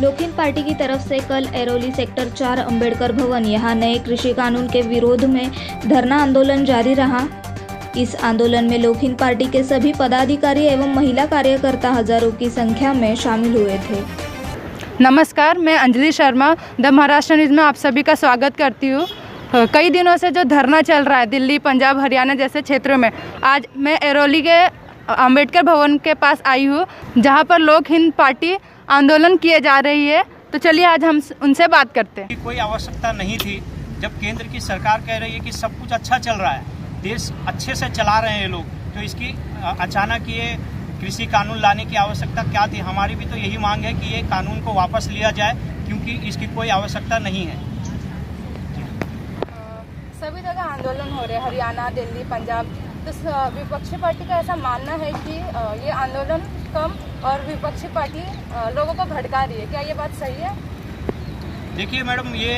लोकहित पार्टी की तरफ से कल एरोली सेक्टर 4 अंबेडकर भवन यहां नए कृषि कानून के विरोध में धरना आंदोलन जारी रहा। इस आंदोलन में लोकहित पार्टी के सभी पदाधिकारी एवं महिला कार्यकर्ता हजारों की संख्या में शामिल हुए थे। नमस्कार, मैं अंजलि शर्मा द महाराष्ट्र न्यूज़ में आप सभी का स्वागत करती हूँ। कई दिनों से जो धरना चल रहा है दिल्ली, पंजाब, हरियाणा जैसे क्षेत्रों में, आज मैं एरोली के अंबेडकर भवन के पास आई हूँ, जहाँ पर लोकहित पार्टी आंदोलन किए जा रही है। तो चलिए आज हम उनसे बात करते हैं। कोई आवश्यकता नहीं थी जब केंद्र की सरकार कह रही है कि सब कुछ अच्छा चल रहा है, देश अच्छे से चला रहे हैं लोग, तो इसकी अचानक ये कृषि कानून लाने की आवश्यकता क्या थी। हमारी भी तो यही मांग है कि ये कानून को वापस लिया जाए, क्योंकि इसकी कोई आवश्यकता नहीं है। सभी जगह आंदोलन हो रहे हैं, हरियाणा, दिल्ली, पंजाब, तो विपक्षी पार्टी का ऐसा मानना है कि ये आंदोलन कम और विपक्षी पार्टी लोगों को भड़का रही है। क्या ये बात सही है? देखिए मैडम, ये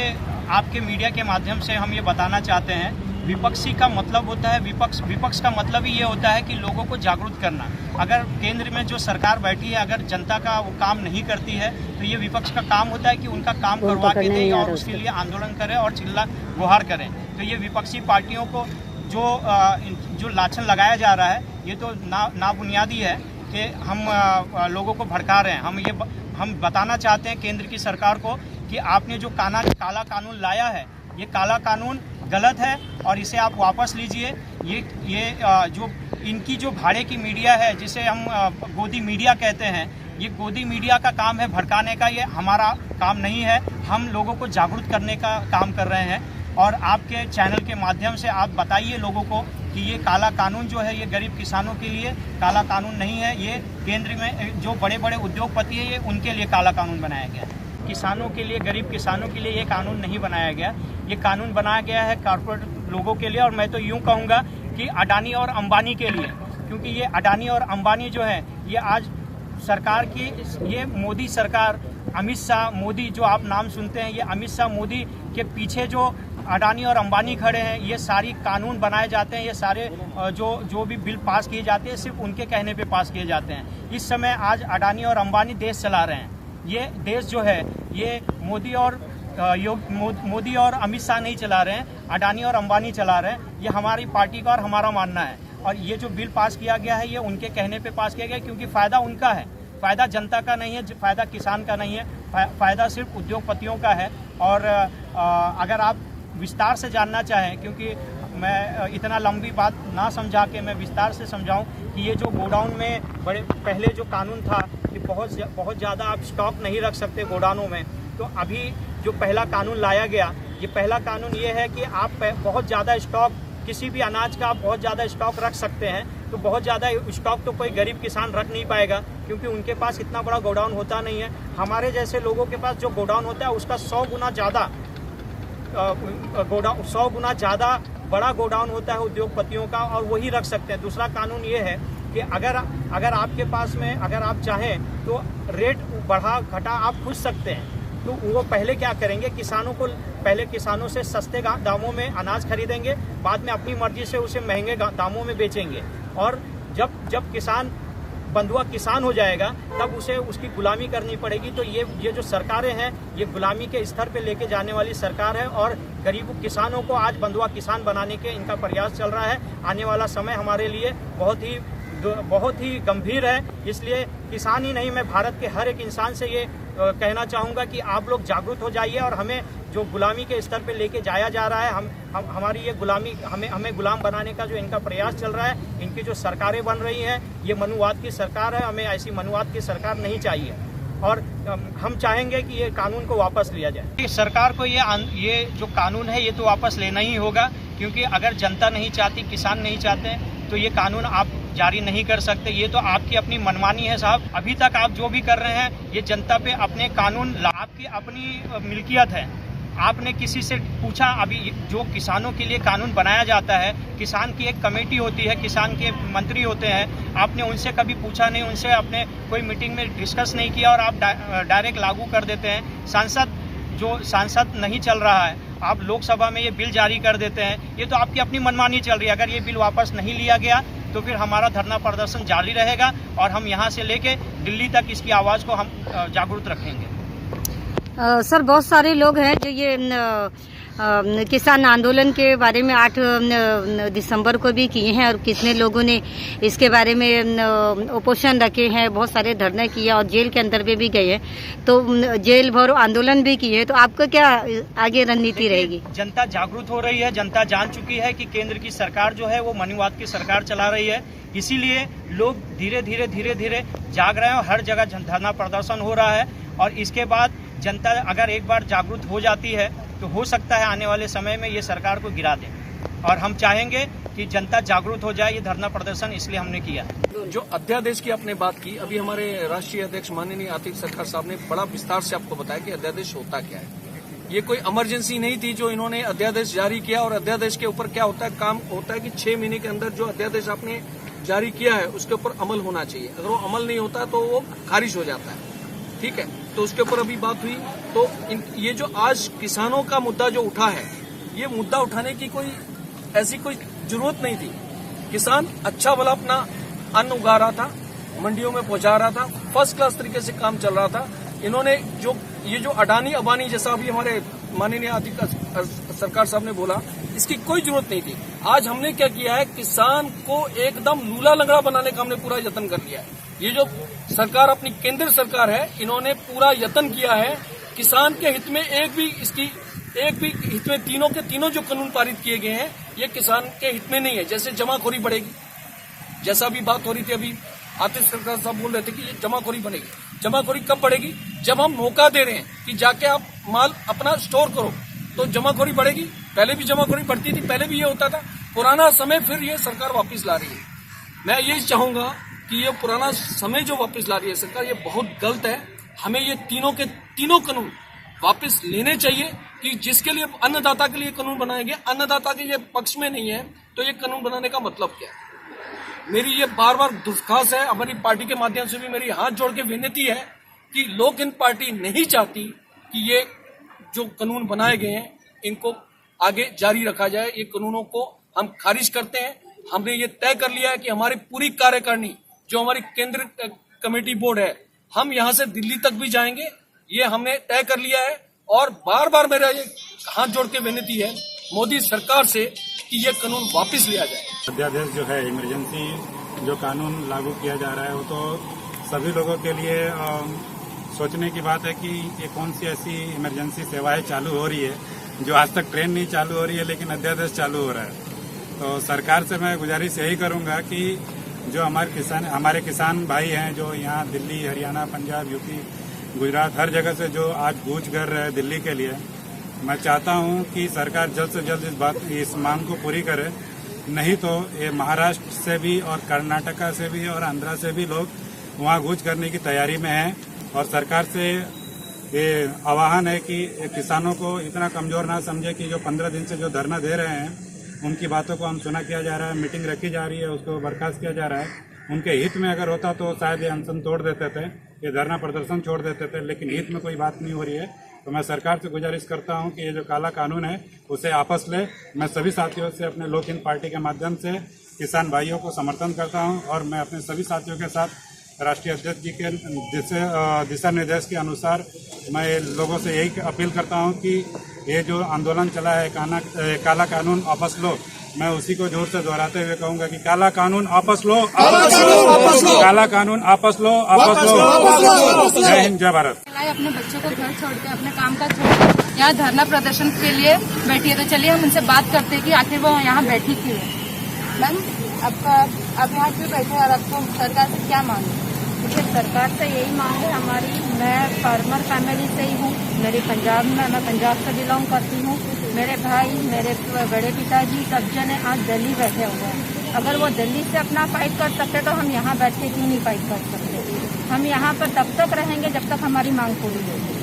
आपके मीडिया के माध्यम से हम ये बताना चाहते हैं, विपक्षी का मतलब होता है विपक्ष का मतलब ही ये होता है कि लोगों को जागरूक करना। अगर केंद्र में जो सरकार बैठी है, अगर जनता का वो काम नहीं करती है, तो ये विपक्ष का काम होता है कि उनका काम करवा के दें और उसके लिए आंदोलन करें और चिल्ला गुहार करें। तो ये विपक्षी पार्टियों को जो लाछन लगाया जा रहा है, ये तो नाबुनियादी है कि हम लोगों को भड़का रहे हैं। हम बताना चाहते हैं केंद्र की सरकार को कि आपने जो काला कानून लाया है, ये काला कानून गलत है और इसे आप वापस लीजिए। ये जो इनकी जो भाड़े की मीडिया है, जिसे हम गोदी मीडिया कहते हैं, ये गोदी मीडिया का काम है भड़काने का, ये हमारा काम नहीं है। हम लोगों को जागरूक करने का काम कर रहे हैं और आपके चैनल के माध्यम से आप बताइए लोगों को कि ये काला कानून जो है, ये गरीब किसानों के लिए काला कानून नहीं है। ये केंद्र में जो बड़े बड़े उद्योगपति है, ये उनके लिए काला कानून बनाया गया है। किसानों के लिए, गरीब किसानों के लिए ये कानून नहीं बनाया गया। ये कानून बनाया गया है कॉर्पोरेट लोगों के लिए, और मैं तो यूँ कहूँगा कि अडानी और अंबानी के लिए, क्योंकि ये अडानी और अंबानी जो है, ये आज सरकार की, ये मोदी सरकार, अमित शाह मोदी जो आप नाम सुनते हैं, ये अमित शाह मोदी के पीछे जो अडानी और अंबानी खड़े हैं, ये सारी कानून बनाए जाते हैं, ये सारे जो भी बिल पास किए जाते हैं, सिर्फ उनके कहने पे पास किए जाते हैं। इस समय आज अडानी और अंबानी देश चला रहे हैं। ये देश जो है, ये मोदी और अमित शाह नहीं चला रहे हैं, अडानी और अंबानी चला रहे हैं। ये हमारी पार्टी का और हमारा मानना है। और ये जो बिल पास किया गया है, ये उनके कहने पे पास किया गया, क्योंकि फ़ायदा उनका है, फ़ायदा जनता का नहीं है, फ़ायदा किसान का नहीं है, फ़ायदा सिर्फ उद्योगपतियों का है। और अगर आप विस्तार से जानना चाहें, क्योंकि मैं इतना लंबी बात ना समझा के मैं विस्तार से समझाऊं कि ये जो गोडाउन में पहले जो कानून था कि बहुत ज़्यादा आप स्टॉक नहीं रख सकते गोडाउनों में, तो अभी जो पहला कानून लाया गया, ये पहला कानून ये है कि आप बहुत ज़्यादा स्टॉक, किसी भी अनाज का आप बहुत ज़्यादा स्टॉक रख सकते हैं। तो बहुत ज़्यादा स्टॉक तो कोई गरीब किसान रख नहीं पाएगा, क्योंकि उनके पास इतना बड़ा गोडाउन होता नहीं है। हमारे जैसे लोगों के पास जो गोडाउन होता है, उसका 100 गुना ज़्यादा बड़ा गोडाउन होता है उद्योगपतियों का, और वही रख सकते हैं। दूसरा कानून ये है कि अगर आपके पास में, अगर आप चाहें तो रेट बढ़ा घटा आप खुद सकते हैं। तो वो पहले क्या करेंगे, पहले किसानों से सस्ते दामों में अनाज खरीदेंगे, बाद में अपनी मर्जी से उसे महंगे दामों में बेचेंगे। और जब किसान बंधुआ किसान हो जाएगा, तब उसे उसकी गुलामी करनी पड़ेगी। तो ये जो सरकारें हैं, ये गुलामी के स्तर पे लेके जाने वाली सरकार है, और गरीब किसानों को आज बंधुआ किसान बनाने के इनका प्रयास चल रहा है। आने वाला समय हमारे लिए बहुत ही गंभीर है। इसलिए किसान ही नहीं, मैं भारत के हर एक इंसान से ये कहना चाहूँगा कि आप लोग जागरूक हो जाइए, और हमें जो गुलामी के स्तर पे लेके जाया जा रहा है, हमारी ये गुलामी, हमें गुलाम बनाने का जो इनका प्रयास चल रहा है, इनकी जो सरकारें बन रही हैं, ये मनुवाद की सरकार है। हमें ऐसी मनुवाद की सरकार नहीं चाहिए, और हम चाहेंगे कि ये कानून को वापस लिया जाए। सरकार को ये जो कानून है, ये तो वापस लेना ही होगा, क्योंकि अगर जनता नहीं चाहती, किसान नहीं चाहते, तो ये कानून आप जारी नहीं कर सकते। ये तो आपकी अपनी मनमानी है साहब। अभी तक आप जो भी कर रहे हैं, ये जनता पे अपने कानून, आपकी अपनी मिल्कियत है। आपने किसी से पूछा? अभी जो किसानों के लिए कानून बनाया जाता है, किसान की एक कमेटी होती है, किसान के मंत्री होते हैं, आपने उनसे कभी पूछा नहीं, उनसे आपने कोई मीटिंग में डिस्कस नहीं किया, और आप डायरेक्ट लागू कर देते हैं। सांसद नहीं चल रहा है, आप लोकसभा में ये बिल जारी कर देते हैं। ये तो आपकी अपनी मनमानी चल रही है। अगर ये बिल वापस नहीं लिया गया, तो फिर हमारा धरना प्रदर्शन जारी रहेगा, और हम यहाँ से लेके दिल्ली तक इसकी आवाज़ को हम जागरूक रखेंगे। सर बहुत सारे लोग हैं जो ये किसान आंदोलन के बारे में 8 दिसंबर को भी किए हैं और कितने लोगों ने इसके बारे में उपोषण रखे हैं, बहुत सारे धरने किए और जेल के अंदर भी गए हैं, तो जेल भर आंदोलन भी किए। तो आपका क्या आगे रणनीति रहेगी? जनता जागरूक हो रही है, जनता जान चुकी है कि केंद्र की सरकार जो है वो मनुवाद की सरकार चला रही है, इसीलिए लोग धीरे धीरे जाग रहे हैं और हर जगह धरना प्रदर्शन हो रहा है। और इसके बाद जनता अगर एक बार जागरूक हो जाती है तो हो सकता है आने वाले समय में ये सरकार को गिरा दे, और हम चाहेंगे कि जनता जागरूक हो जाए। ये धरना प्रदर्शन इसलिए हमने किया। जो अध्यादेश की आपने बात की, अभी हमारे राष्ट्रीय अध्यक्ष माननीय आतिक सरकार साहब ने बड़ा विस्तार से आपको बताया कि अध्यादेश होता क्या है। ये कोई इमरजेंसी नहीं थी जो इन्होंने अध्यादेश जारी किया, और अध्यादेश के ऊपर क्या होता है, काम होता है कि 6 महीने के अंदर जो अध्यादेश आपने जारी किया है उसके ऊपर अमल होना चाहिए। अगर वो अमल नहीं होता तो वो खारिज हो जाता है, ठीक है। तो उसके ऊपर अभी बात हुई। तो ये जो आज किसानों का मुद्दा जो उठा है, ये मुद्दा उठाने की ऐसी कोई जरूरत नहीं थी। किसान अच्छा भला अपना अन्न उगा रहा था, मंडियों में पहुंचा रहा था, फर्स्ट क्लास तरीके से काम चल रहा था। इन्होंने ये जो अडानी अबानी जैसा अभी हमारे माननीय आतिक सरकार साहब ने बोला, इसकी कोई जरूरत नहीं थी। आज हमने क्या किया है, किसान को एकदम लूला लंगड़ा बनाने का हमने पूरा यत्न कर लिया है। ये जो सरकार अपनी केंद्र सरकार है, इन्होंने पूरा यत्न किया है किसान के हित में एक भी हित में तीनों जो कानून पारित किए गए हैं ये किसान के हित में नहीं है। जैसे जमाखोरी बढ़ेगी, जैसा भी बात हो रही थी, अभी आतिक सरकार साहब बोल रहे थे कि ये जमाखोरी बढ़ेगी। जमाखोरी कब बढ़ेगी? जब हम मौका दे रहे हैं कि जाके आप माल अपना स्टोर करो, तो जमाखोरी बढ़ेगी। पहले भी जमाखोरी बढ़ती थी, पहले भी ये होता था। पुराना समय फिर ये सरकार वापस ला रही है। मैं ये चाहूंगा कि ये पुराना समय जो वापस ला रही है सरकार, ये बहुत गलत है। हमें ये तीनों कानून वापस लेने चाहिए कि जिसके लिए अन्नदाता के लिए कानून बनाए गए, अन्नदाता के ये पक्ष में नहीं है, तो ये कानून बनाने का मतलब क्या है? मेरी ये बार दरख्वास्त है, हमारी पार्टी के माध्यम से भी मेरी हाथ जोड़ के विनती है कि लोक हिंद पार्टी नहीं चाहती कि ये जो कानून बनाए गए हैं इनको आगे जारी रखा जाए। ये कानूनों को हम खारिज करते हैं। हमने ये तय कर लिया है कि हमारी पूरी कार्यकारिणी जो हमारी केंद्र कमेटी बोर्ड है, हम यहाँ से दिल्ली तक भी जाएंगे, ये हमने तय कर लिया है। और बार मेरा ये हाथ जोड़ के विनती है मोदी सरकार से कि ये कानून वापस लिया जाए। अध्यादेश जो है, इमरजेंसी जो कानून लागू किया जा रहा है, वो तो सभी लोगों के लिए सोचने की बात है कि ये कौन सी ऐसी इमरजेंसी सेवाएं चालू हो रही है जो आज तक ट्रेन नहीं चालू हो रही है लेकिन अध्यादेश चालू हो रहा है। तो सरकार से मैं गुजारिश यही करूंगा कि जो हमारे किसान भाई हैं जो यहाँ दिल्ली, हरियाणा, पंजाब, यूपी, गुजरात हर जगह से जो आज कूच कर रहे हैं दिल्ली के लिए, मैं चाहता हूं कि सरकार जल्द से जल्द इस मांग को पूरी करे। नहीं तो ये महाराष्ट्र से भी और कर्नाटका से भी और आंध्रा से भी लोग वहां कूच करने की तैयारी में हैं। और सरकार से ये आह्वान है कि किसानों को इतना कमजोर ना समझे कि जो 15 दिन से जो धरना दे रहे हैं उनकी बातों को अनसुना किया जा रहा है, मीटिंग रखी जा रही है, उसको बर्खास्त किया जा रहा है। उनके हित में अगर होता तो शायद ये अनशन तोड़ देते थे, ये धरना प्रदर्शन छोड़ देते थे, लेकिन हित में कोई बात नहीं हो रही है। तो मैं सरकार से गुजारिश करता हूं कि ये जो काला कानून है उसे आपस ले। मैं सभी साथियों से अपने लोक हिंद पार्टी के माध्यम से किसान भाइयों को समर्थन करता हूं और मैं अपने सभी साथियों के साथ राष्ट्रीय अध्यक्ष जी के दिशा निर्देश के अनुसार मैं लोगों से यही अपील करता हूं कि ये जो आंदोलन चला है काला कानून वापस लो, मैं उसी को जोर से दोहराते हुए कहूंगा कि काला कानून वापस लो, काला कानून वापस लो, वापस लो। जय हिंद, जय भारत। अपने बच्चों को घर छोड़ के, अपने काम का छोड़ के यहाँ धरना प्रदर्शन के लिए बैठी है, तो चलिए हम उनसे बात करते हैं कि आखिर वो यहाँ बैठी क्यों है। मैम, आप यहाँ क्यों बैठे और आपको सरकार से क्या मांग है? देखिए, सरकार से यही मांग है हमारी। मैं फार्मर फैमिली से ही हूँ, मैं पंजाब से बिलोंग करती हूँ। मेरे भाई, मेरे बड़े पिताजी सब जने आज दिल्ली बैठे हुए हैं। अगर वो दिल्ली से अपना फाइट कर सकते तो हम यहाँ बैठ के क्यों नहीं फाइट कर सकते? हम यहाँ पर तब तक रहेंगे जब तक हमारी मांग पूरी होगी।